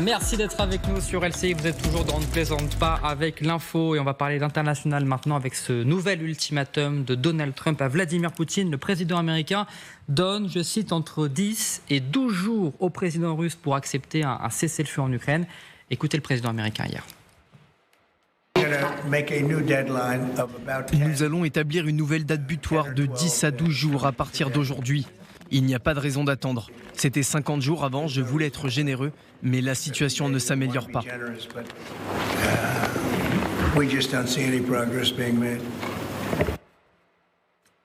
Merci d'être avec nous sur LCI. Vous êtes toujours dans Ne plaisante pas avec l'info. Et on va parler d'international maintenant avec ce nouvel ultimatum de Donald Trump à Vladimir Poutine. Le président américain donne, je cite, entre 10 et 12 jours au président russe pour accepter un cessez-le-feu en Ukraine. Écoutez le président américain hier. Nous allons établir une nouvelle date butoir de 10 à 12 jours à partir d'aujourd'hui. Il n'y a pas de raison d'attendre. C'était 50 jours avant, je voulais être généreux, mais la situation ne s'améliore pas.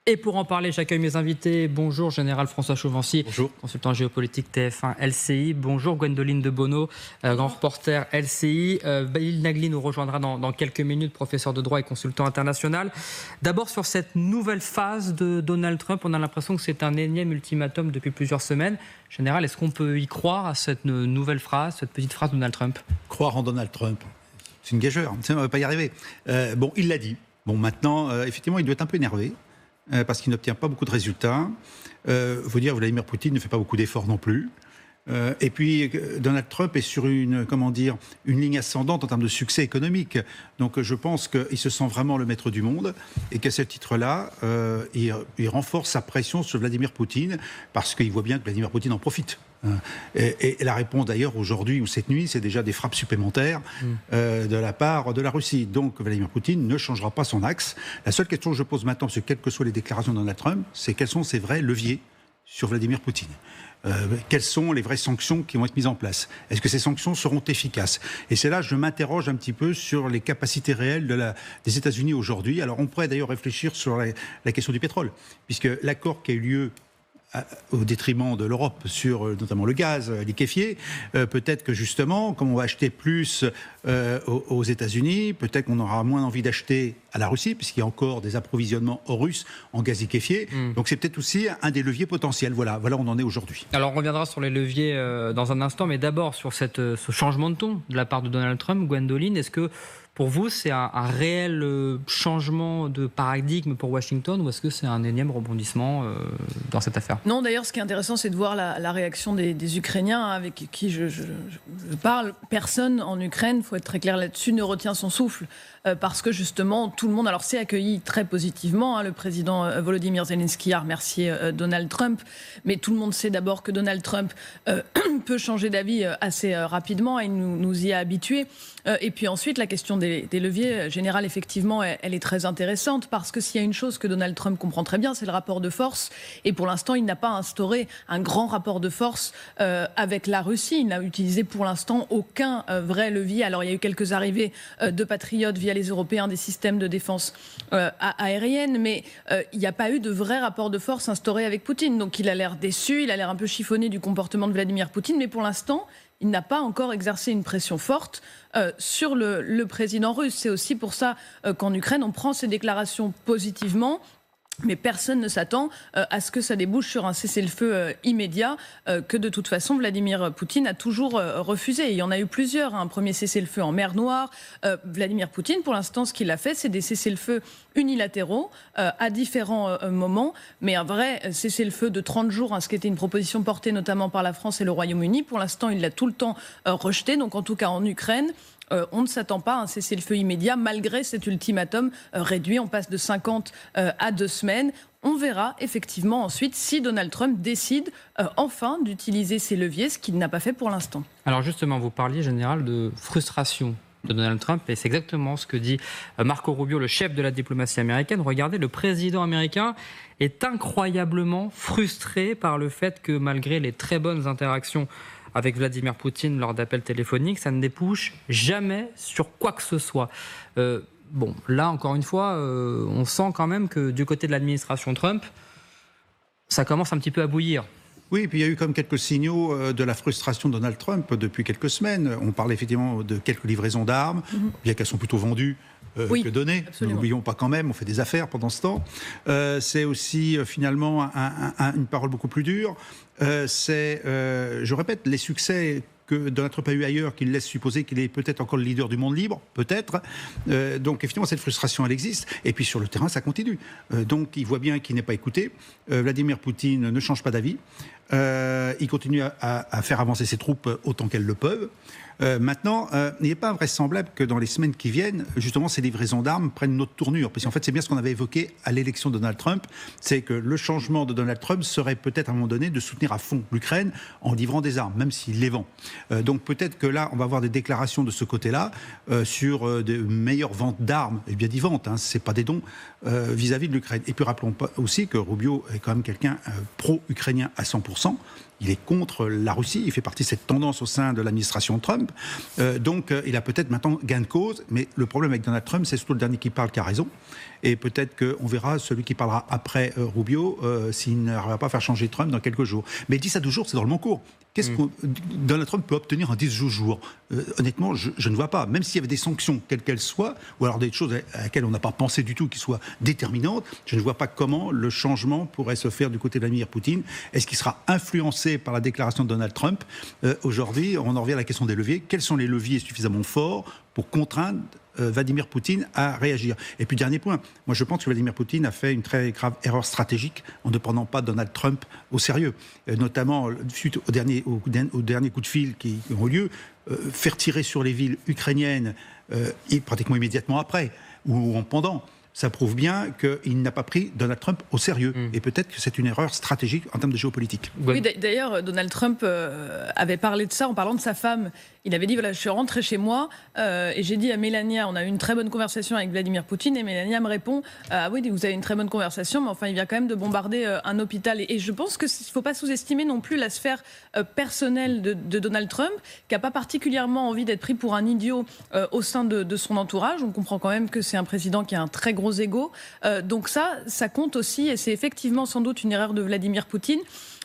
Et pour en parler, j'accueille mes invités. Bonjour, Général François Chauvency, bonjour. Consultant géopolitique TF1 LCI. Bonjour, Gwendoline de Bono, grand reporter LCI. Bail Nagli nous rejoindra dans quelques minutes, professeur de droit et consultant international. D'abord, sur cette nouvelle phase de Donald Trump, on a l'impression que c'est un énième ultimatum depuis plusieurs semaines. Général, est-ce qu'on peut y croire à cette nouvelle phrase, cette petite phrase de Donald Trump ? Croire en Donald Trump, c'est une gageure. On ne va pas y arriver. Bon, il l'a dit. Bon, maintenant, effectivement, il doit être un peu énervé. Parce qu'il n'obtient pas beaucoup de résultats. Faut dire, Vladimir Poutine ne fait pas beaucoup d'efforts non plus. Et puis, Donald Trump est sur une ligne ascendante en termes de succès économique. Donc, je pense qu'il se sent vraiment le maître du monde et qu'à ce titre-là, il renforce sa pression sur Vladimir Poutine parce qu'il voit bien que Vladimir Poutine en profite. Et la réponse d'ailleurs aujourd'hui ou cette nuit, c'est déjà des frappes supplémentaires de la part de la Russie. Donc Vladimir Poutine ne changera pas son axe. La seule question que je pose maintenant, parce que quelles que soient les déclarations de Donald Trump, c'est quels sont ses vrais leviers sur Vladimir Poutine. Quelles sont les vraies sanctions qui vont être mises en place? Est-ce que ces sanctions seront efficaces? Et c'est là que je m'interroge un petit peu sur les capacités réelles des États-Unis aujourd'hui. Alors on pourrait d'ailleurs réfléchir sur la question du pétrole, puisque l'accord qui a eu lieu au détriment de l'Europe sur notamment le gaz liquéfié, peut-être que justement, comme on va acheter plus aux États-Unis, peut-être qu'on aura moins envie d'acheter à la Russie, puisqu'il y a encore des approvisionnements russes en gaz liquéfié. Donc c'est peut-être aussi un des leviers potentiels. Voilà où on en est aujourd'hui. Alors on reviendra sur les leviers dans un instant, mais d'abord sur ce changement de ton de la part de Donald Trump. Gwendoline, est-ce que pour vous, c'est un réel changement de paradigme pour Washington ou est-ce que c'est un énième rebondissement dans cette affaire ? Non, d'ailleurs, ce qui est intéressant, c'est de voir la réaction des Ukrainiens avec qui je parle. Personne en Ukraine, il faut être très clair là-dessus, ne retient son souffle parce que justement, tout le monde s'est accueilli très positivement. Le président Volodymyr Zelensky a remercié Donald Trump, mais tout le monde sait d'abord que Donald Trump peut changer d'avis assez rapidement et nous y a habitués. Et puis ensuite, la question des leviers, Général, effectivement, elle est très intéressante parce que s'il y a une chose que Donald Trump comprend très bien, c'est le rapport de force. Et pour l'instant, il n'a pas instauré un grand rapport de force avec la Russie. Il n'a utilisé pour l'instant aucun vrai levier. Alors, il y a eu quelques arrivées de patriotes via les Européens des systèmes de défense aérienne, mais il n'y a pas eu de vrai rapport de force instauré avec Poutine. Donc, il a l'air déçu, il a l'air un peu chiffonné du comportement de Vladimir Poutine, mais pour l'instant, il n'a pas encore exercé une pression forte sur le président russe. C'est aussi pour ça qu'en Ukraine, on prend ces déclarations positivement. Mais personne ne s'attend à ce que ça débouche sur un cessez-le-feu immédiat que de toute façon Vladimir Poutine a toujours refusé. Il y en a eu plusieurs. Un premier cessez-le-feu en mer Noire. Vladimir Poutine, pour l'instant, ce qu'il a fait, c'est des cessez-le-feu unilatéraux à différents moments. Mais un vrai cessez-le-feu de 30 jours, ce qui était une proposition portée notamment par la France et le Royaume-Uni, pour l'instant, il l'a tout le temps rejeté. Donc en tout cas en Ukraine, on ne s'attend pas à un cessez-le-feu immédiat malgré cet ultimatum réduit. On passe de 50 à 2 semaines. On verra effectivement ensuite si Donald Trump décide enfin d'utiliser ces leviers, ce qu'il n'a pas fait pour l'instant. Alors justement, vous parliez, Général, de frustration de Donald Trump et c'est exactement ce que dit Marco Rubio, le chef de la diplomatie américaine. Regardez, le président américain est incroyablement frustré par le fait que malgré les très bonnes interactions avec Vladimir Poutine lors d'appels téléphoniques, ça ne débouche jamais sur quoi que ce soit. Bon, là, encore une fois, on sent quand même que du côté de l'administration Trump, ça commence un petit peu à bouillir. Oui, et puis il y a eu comme quelques signaux de la frustration de Donald Trump depuis quelques semaines. On parle effectivement de quelques livraisons d'armes, bien qu'elles sont plutôt vendues que données. N'oublions pas quand même, on fait des affaires pendant ce temps. C'est aussi finalement une parole beaucoup plus dure. Je répète, les succès que Donald Trump a eu ailleurs, qui laisse supposer qu'il est peut-être encore le leader du monde libre, peut-être. Donc effectivement, cette frustration, elle existe. Et puis sur le terrain, ça continue. Donc il voit bien qu'il n'est pas écouté. Vladimir Poutine ne change pas d'avis. Il continue à faire avancer ses troupes autant qu'elles le peuvent. Maintenant, il n'est pas vraisemblable que dans les semaines qui viennent, justement, ces livraisons d'armes prennent une autre tournure. Parce qu'en fait, c'est bien ce qu'on avait évoqué à l'élection de Donald Trump, c'est que le changement de Donald Trump serait peut-être à un moment donné de soutenir à fond l'Ukraine en livrant des armes, même s'il les vend. Donc peut-être que là, on va avoir des déclarations de ce côté-là sur de meilleures ventes d'armes, et bien dit ventes, hein, c'est pas des dons, vis-à-vis de l'Ukraine. Et puis rappelons pas aussi que Rubio est quand même quelqu'un pro-ukrainien à 100%. Il est contre la Russie, il fait partie de cette tendance au sein de l'administration Trump. Donc il a peut-être maintenant gain de cause, mais le problème avec Donald Trump, c'est surtout le dernier qui parle qui a raison. Et peut-être qu'on verra celui qui parlera après Rubio s'il n'arrivera pas à faire changer Trump dans quelques jours. Mais 10 à 12 jours, c'est dans le long cours. Qu'est-ce que Donald Trump peut obtenir en 10 jours? Honnêtement, je ne vois pas. Même s'il y avait des sanctions, quelles qu'elles soient, ou alors des choses à laquelle on n'a pas pensé du tout, qui soient déterminantes, je ne vois pas comment le changement pourrait se faire du côté de Vladimir Poutine. Est-ce qu'il sera influencé par la déclaration de Donald Trump? Aujourd'hui, on en revient à la question des leviers. Quels sont les leviers suffisamment forts pour contraindre Vladimir Poutine à réagir? Et puis dernier point, moi je pense que Vladimir Poutine a fait une très grave erreur stratégique en ne prenant pas Donald Trump au sérieux, notamment suite au dernier coup de fil qui ont eu lieu, faire tirer sur les villes ukrainiennes pratiquement immédiatement après ou en pendant. Ça prouve bien qu'il n'a pas pris Donald Trump au sérieux. Et peut-être que c'est une erreur stratégique en termes de géopolitique. Oui, d'ailleurs, Donald Trump avait parlé de ça en parlant de sa femme. Il avait dit, voilà, je suis rentré chez moi et j'ai dit à Mélania, on a eu une très bonne conversation avec Vladimir Poutine, et Mélania me répond, ah oui, vous avez une très bonne conversation, mais enfin, il vient quand même de bombarder un hôpital. Et je pense qu'il ne faut pas sous-estimer non plus la sphère personnelle de Donald Trump, qui n'a pas particulièrement envie d'être pris pour un idiot au sein de son entourage. On comprend quand même que c'est un président qui a un très gros ego. Donc ça compte aussi, et c'est effectivement sans doute une erreur de Vladimir Poutine.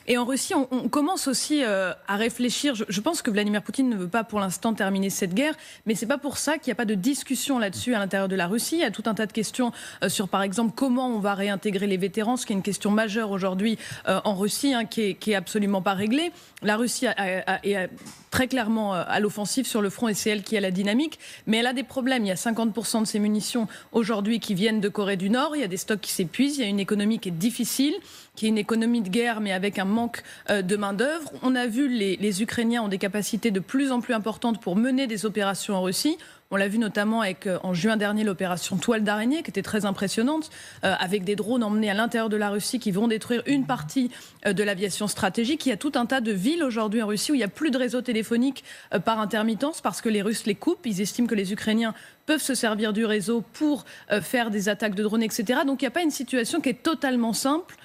Et en Russie, on commence aussi à réfléchir. Je pense que Vladimir Poutine ne veut pas pour l'instant terminer cette guerre, mais c'est pas pour ça qu'il n'y a pas de discussion là-dessus à l'intérieur de la Russie. Il y a tout un tas de questions sur, par exemple, comment on va réintégrer les vétérans, ce qui est une question majeure aujourd'hui en Russie, hein, qui est absolument pas réglée. La Russie est très clairement à l'offensive sur le front, et c'est elle qui a la dynamique, mais elle a des problèmes. Il y a 50% de ses munitions aujourd'hui qui viennent de Corée du Nord, il y a des stocks qui s'épuisent, il y a une économie qui est difficile, qui est une économie de guerre, mais avec un manque de main-d'œuvre. On a vu les Ukrainiens ont des capacités de plus en plus importantes pour mener des opérations en Russie. On l'a vu notamment avec, en juin dernier, l'opération Toile d'araignée, qui était très impressionnante, avec des drones emmenés à l'intérieur de la Russie qui vont détruire une partie de l'aviation stratégique. Il y a tout un tas de villes aujourd'hui en Russie où il n'y a plus de réseau téléphonique par intermittence parce que les Russes les coupent. Ils estiment que les Ukrainiens peuvent se servir du réseau pour faire des attaques de drones, etc. Donc il n'y a pas une situation qui est totalement simple.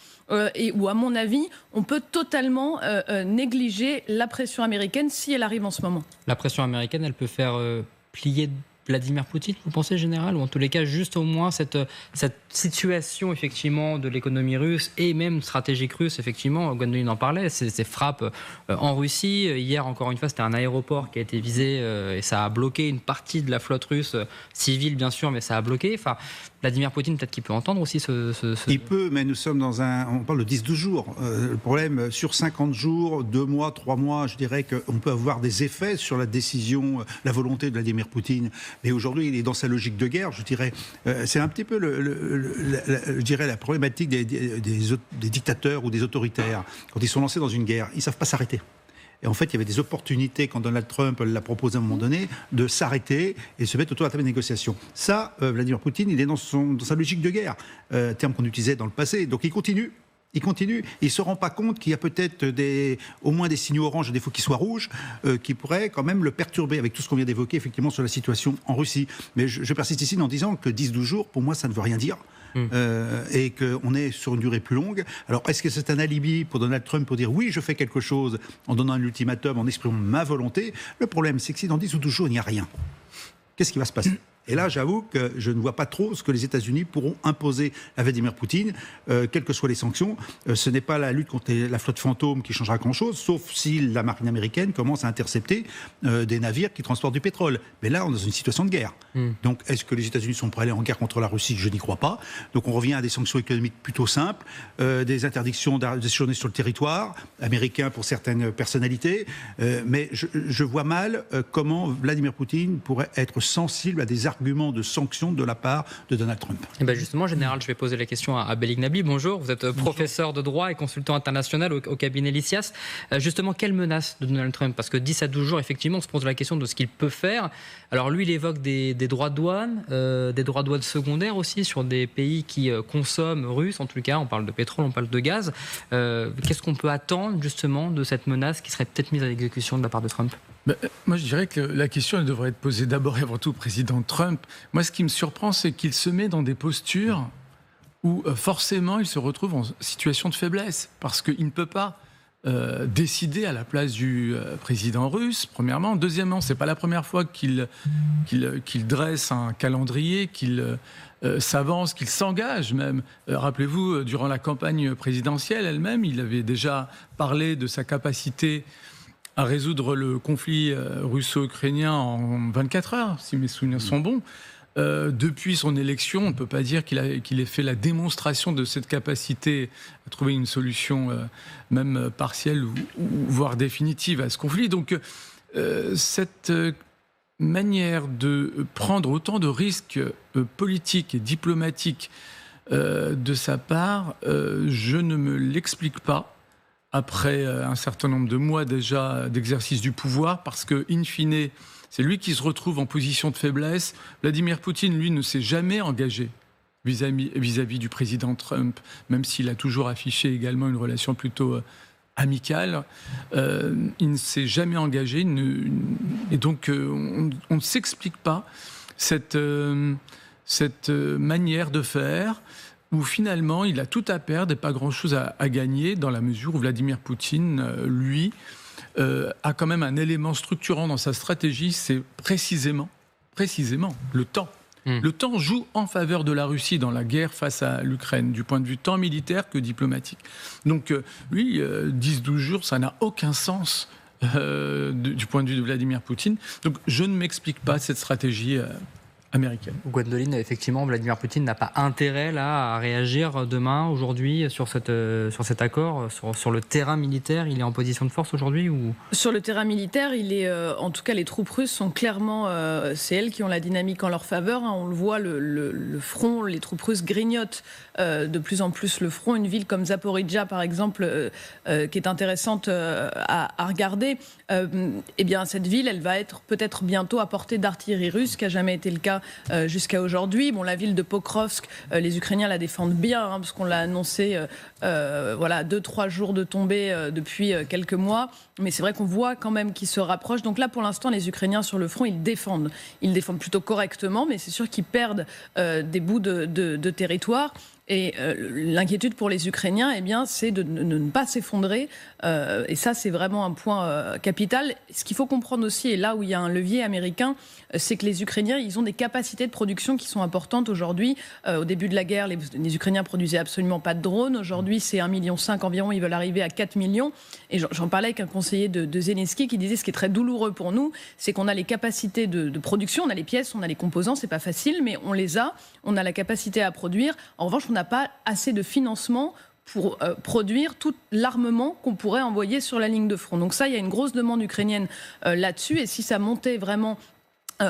Et où, à mon avis, on peut totalement négliger la pression américaine si elle arrive en ce moment. La pression américaine, elle peut faire plier Vladimir Poutine, vous pensez, général? Ou en tous les cas, juste au moins cette situation, effectivement, de l'économie russe et même stratégique russe, effectivement, Gwendoline en parlait, ces frappes en Russie. Hier, encore une fois, c'était un aéroport qui a été visé et ça a bloqué une partie de la flotte russe, civile, bien sûr, mais ça a bloqué. Enfin, Vladimir Poutine, peut-être qu'il peut entendre aussi Il peut, mais nous sommes on parle de 10-12 jours. Le problème, sur 50 jours, 2 mois, 3 mois, je dirais qu'on peut avoir des effets sur la décision, la volonté de Vladimir Poutine. Mais aujourd'hui, il est dans sa logique de guerre, je dirais. C'est un petit peu, je dirais, la problématique des dictateurs ou des autoritaires. Quand ils sont lancés dans une guerre, ils ne savent pas s'arrêter. Et en fait, il y avait des opportunités, quand Donald Trump l'a proposé à un moment donné, de s'arrêter et se mettre autour de la table de négociation. Ça, Vladimir Poutine, il est dans sa logique de guerre, terme qu'on utilisait dans le passé. Donc il continue. Il ne se rend pas compte qu'il y a peut-être au moins des signaux orange, des fois qui soient rouges, qui pourraient quand même le perturber avec tout ce qu'on vient d'évoquer effectivement sur la situation en Russie. Mais je persiste ici en disant que 10-12 jours, pour moi, ça ne veut rien dire. Et qu'on est sur une durée plus longue. Alors, est-ce que c'est un alibi pour Donald Trump pour dire oui, je fais quelque chose en donnant un ultimatum, en exprimant ma volonté? Le problème, c'est que si dans 10 ou 12 jours, il n'y a rien, qu'est-ce qui va se passer? Et là, j'avoue que je ne vois pas trop ce que les États-Unis pourront imposer à Vladimir Poutine, quelles que soient les sanctions. Ce n'est pas la lutte contre la flotte fantôme qui changera grand-chose, sauf si la marine américaine commence à intercepter des navires qui transportent du pétrole. Mais là, on est dans une situation de guerre. Donc, est-ce que les États-Unis sont prêts à aller en guerre contre la Russie? Je n'y crois pas. Donc, on revient à des sanctions économiques plutôt simples, des interdictions de séjourner sur le territoire américain pour certaines personnalités. Mais je vois mal comment Vladimir Poutine pourrait être sensible à des arguments de sanctions de la part de Donald Trump. Et ben justement, Général, je vais poser la question à Belik Nabli. Bonjour, vous êtes professeur de droit et consultant international au cabinet Lysias. Justement, quelle menace de Donald Trump? Parce que 10 à 12 jours, effectivement, on se pose la question de ce qu'il peut faire. Alors lui, il évoque des droits de douane, des droits de douane secondaires aussi sur des pays qui consomment russes, en tout cas, on parle de pétrole, on parle de gaz. Qu'est-ce qu'on peut attendre justement de cette menace qui serait peut-être mise à l'exécution de la part de Trump? Moi, je dirais que la question, elle devrait être posée d'abord et avant tout au président Trump. Moi, ce qui me surprend, c'est qu'il se met dans des postures où forcément il se retrouve en situation de faiblesse, parce qu'il ne peut pas décider à la place du président russe, premièrement. Deuxièmement, c'est pas la première fois qu'il dresse un calendrier, qu'il s'avance, qu'il s'engage même. Rappelez-vous, durant la campagne présidentielle elle-même, il avait déjà parlé de sa capacité à résoudre le conflit russo-ukrainien en 24 heures, si mes souvenirs sont bons. Depuis son élection, on ne peut pas dire qu'il ait fait la démonstration de cette capacité à trouver une solution même partielle ou voire définitive à ce conflit. Donc cette manière de prendre autant de risques politiques et diplomatiques de sa part, je ne me l'explique pas. Après un certain nombre de mois déjà d'exercice du pouvoir, parce que, in fine, c'est lui qui se retrouve en position de faiblesse. Vladimir Poutine, lui, ne s'est jamais engagé vis-à-vis du président Trump, même s'il a toujours affiché également une relation plutôt amicale. Il ne s'est jamais engagé, et donc on ne s'explique pas cette manière de faire, où finalement il a tout à perdre et pas grand-chose à gagner, dans la mesure où Vladimir Poutine, lui, a quand même un élément structurant dans sa stratégie, c'est précisément le temps. Le temps joue en faveur de la Russie dans la guerre face à l'Ukraine, du point de vue tant militaire que diplomatique. Donc lui, 10-12 jours, ça n'a aucun sens du point de vue de Vladimir Poutine. Donc je ne m'explique pas cette stratégie américaine. Gwendoline, effectivement, Vladimir Poutine n'a pas intérêt là à réagir demain, aujourd'hui, sur cet accord, sur le terrain militaire. Il est en position de force aujourd'hui ou... Sur le terrain militaire, il est, en tout cas, les troupes russes sont clairement, c'est elles qui ont la dynamique en leur faveur. Hein. On le voit, le front, les troupes russes grignotent de plus en plus le front. Une ville comme Zaporizhzhia, par exemple, qui est intéressante à regarder. Eh bien, cette ville, elle va être peut-être bientôt à portée d'artillerie russe, ce qui n'a jamais été le cas jusqu'à aujourd'hui. Bon, la ville de Pokrovsk, les Ukrainiens la défendent bien, hein, parce qu'on l'a annoncé, 2-3 jours de tombée depuis quelques mois. Mais c'est vrai qu'on voit quand même qu'ils se rapprochent. Donc là, pour l'instant, les Ukrainiens sur le front, ils défendent. Ils défendent plutôt correctement, mais c'est sûr qu'ils perdent des bouts de territoire. Et l'inquiétude pour les Ukrainiens, eh bien, c'est de ne pas s'effondrer. Et ça, c'est vraiment un point capital. Ce qu'il faut comprendre aussi, et là où il y a un levier américain, c'est que les Ukrainiens, ils ont des capacités de production qui sont importantes aujourd'hui. Au début de la guerre, les Ukrainiens produisaient absolument pas de drones. Aujourd'hui, c'est 1,5 million environ. Ils veulent arriver à 4 millions. Et j'en parlais avec un conseiller de Zelensky qui disait ce qui est très douloureux pour nous, c'est qu'on a les capacités de production, on a les pièces, on a les composants. C'est pas facile, mais on les a. On a la capacité à produire. En revanche, on n'a pas assez de financement pour produire tout l'armement qu'on pourrait envoyer sur la ligne de front. Donc ça, il y a une grosse demande ukrainienne là-dessus. Et si ça montait vraiment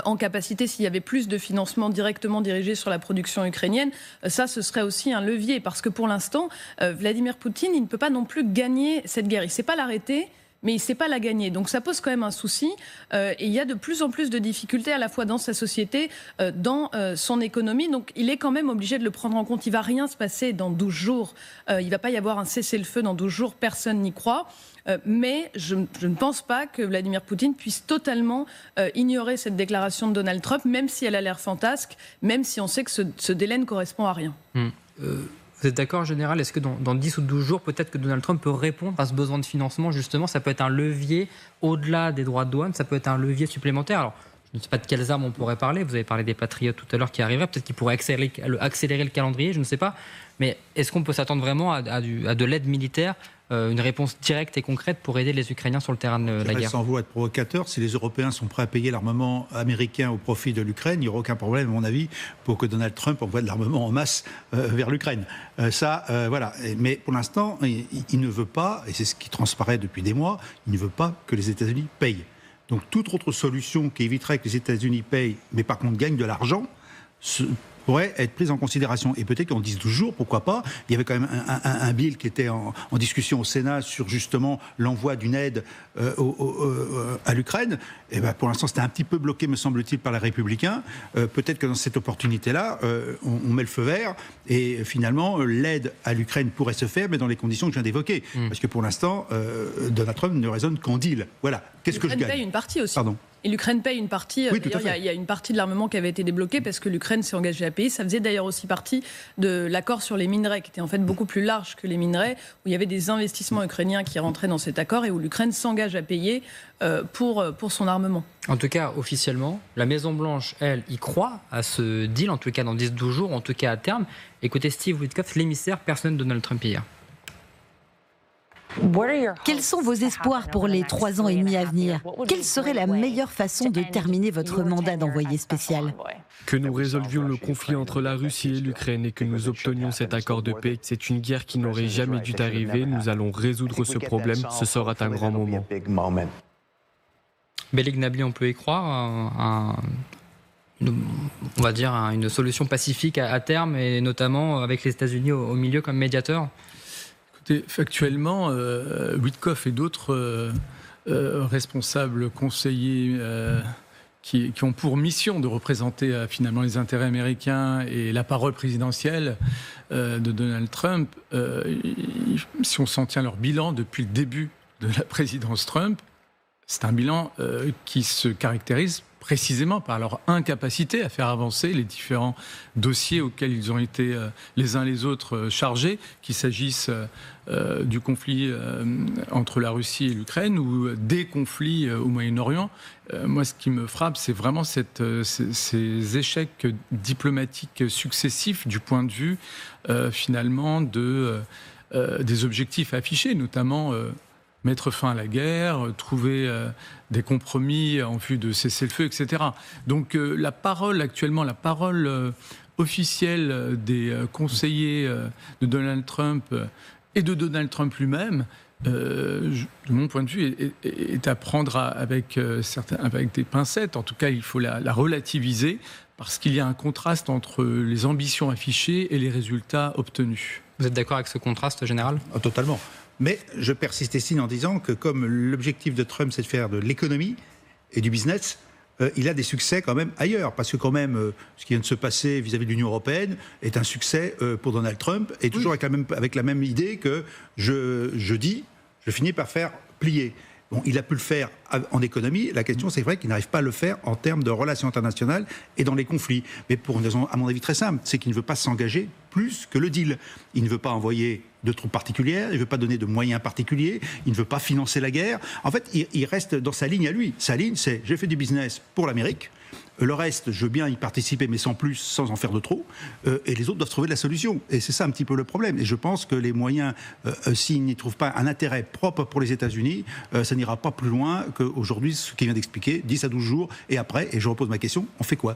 en capacité, s'il y avait plus de financement directement dirigé sur la production ukrainienne, ça, ce serait aussi un levier. Parce que pour l'instant, Vladimir Poutine, il ne peut pas non plus gagner cette guerre. Il ne sait pas l'arrêter, mais il ne sait pas la gagner. Donc ça pose quand même un souci. Et il y a de plus en plus de difficultés à la fois dans sa société, dans son économie. Donc il est quand même obligé de le prendre en compte. Il ne va rien se passer dans 12 jours. Il ne va pas y avoir un cessez-le-feu dans 12 jours. Personne n'y croit. Mais je ne pense pas que Vladimir Poutine puisse totalement ignorer cette déclaration de Donald Trump, même si elle a l'air fantasque, même si on sait que ce délai ne correspond à rien. Vous êtes d'accord, Général? Est-ce que dans 10 ou 12 jours, peut-être que Donald Trump peut répondre à ce besoin de financement, justement? Ça peut être un levier au-delà des droits de douane, ça peut être un levier supplémentaire. Alors, je ne sais pas de quelles armes on pourrait parler. Vous avez parlé des Patriotes tout à l'heure qui arriveraient. Peut-être qu'ils pourraient accélérer le calendrier, je ne sais pas. Mais est-ce qu'on peut s'attendre vraiment à de l'aide militaire, une réponse directe et concrète pour aider les Ukrainiens sur le terrain de la guerre? Sans vouloir être provocateur, si les Européens sont prêts à payer l'armement américain au profit de l'Ukraine, il n'y aura aucun problème, à mon avis, pour que Donald Trump envoie de l'armement en masse vers l'Ukraine. Voilà. Mais pour l'instant, il ne veut pas, et c'est ce qui transparaît depuis des mois, il ne veut pas que les États-Unis payent. Donc toute autre solution qui éviterait que les États-Unis payent, mais par contre gagnent de l'argent, pourrait être prise en considération. Et peut-être qu'en 10-12 jours, pourquoi pas. Il y avait quand même un bill qui était en discussion au Sénat sur justement l'envoi d'une aide à l'Ukraine. Et ben, pour l'instant, c'était un petit peu bloqué, me semble-t-il, par les Républicains. Peut-être que dans cette opportunité-là, on met le feu vert et finalement, l'aide à l'Ukraine pourrait se faire, mais dans les conditions que je viens d'évoquer. Parce que pour l'instant, Donald Trump ne raisonne qu'en deal. Voilà. Qu'est-ce que je gagne ? L'Ukraine paye une partie aussi. Pardon. Et l'Ukraine paye une partie. Oui, d'ailleurs, il y a une partie de l'armement qui avait été débloquée parce que l'Ukraine s'est engagée à payer. Ça faisait d'ailleurs aussi partie de l'accord sur les minerais, qui était en fait beaucoup plus large que les minerais, où il y avait des investissements ukrainiens qui rentraient dans cet accord et où l'Ukraine s'engage à payer pour son armement. En tout cas, officiellement, la Maison-Blanche, elle, y croit à ce deal, en tout cas dans 10-12 jours, en tout cas à terme. Écoutez Steve Witkoff, l'émissaire personnel de Donald Trump hier. Quels sont vos espoirs pour les 3 ans et demi à venir? Quelle serait la meilleure façon de terminer votre mandat d'envoyé spécial? Que nous résolvions le conflit entre la Russie et l'Ukraine et que nous obtenions cet accord de paix. C'est une guerre qui n'aurait jamais dû arriver. Nous allons résoudre ce problème. Ce sera un grand moment. Beleg Nabli, on peut y croire on va dire une solution pacifique à terme, et notamment avec les États-Unis au milieu comme médiateur? Factuellement, Witkoff et d'autres responsables conseillers qui ont pour mission de représenter finalement les intérêts américains et la parole présidentielle de Donald Trump, si on s'en tient à leur bilan depuis le début de la présidence Trump, c'est un bilan qui se caractérise précisément par leur incapacité à faire avancer les différents dossiers auxquels ils ont été les uns les autres chargés, qu'il s'agisse du conflit entre la Russie et l'Ukraine ou des conflits au Moyen-Orient. Moi, ce qui me frappe, c'est vraiment ces échecs diplomatiques successifs du point de vue, finalement, des objectifs affichés, notamment mettre fin à la guerre, trouver des compromis en vue de cesser le feu, etc. Donc la parole officielle des conseillers de Donald Trump et de Donald Trump lui-même, de mon point de vue, est à prendre avec des pincettes. En tout cas, il faut la relativiser parce qu'il y a un contraste entre les ambitions affichées et les résultats obtenus. Vous êtes d'accord avec ce contraste général ? Totalement. Mais je persiste ici en disant que comme l'objectif de Trump, c'est de faire de l'économie et du business, il a des succès quand même ailleurs. Parce que quand même, ce qui vient de se passer vis-à-vis de l'Union européenne est un succès pour Donald Trump, et toujours avec la même idée que je finis par faire plier. Bon, il a pu le faire en économie. La question, c'est vrai qu'il n'arrive pas à le faire en termes de relations internationales et dans les conflits. Mais pour une raison, à mon avis, très simple, c'est qu'il ne veut pas s'engager plus que le deal. Il ne veut pas envoyer de troupes particulières, il ne veut pas donner de moyens particuliers, il ne veut pas financer la guerre. En fait, il reste dans sa ligne à lui. Sa ligne, c'est j'ai fait du business pour l'Amérique. Le reste, je veux bien y participer, mais sans plus, sans en faire de trop. Et les autres doivent trouver de la solution. Et c'est ça un petit peu le problème. Et je pense que les moyens, s'ils n'y trouvent pas un intérêt propre pour les États-Unis, ça n'ira pas plus loin qu'aujourd'hui, ce qu'il vient d'expliquer, 10 à 12 jours. Et après, et je repose ma question, on fait quoi ?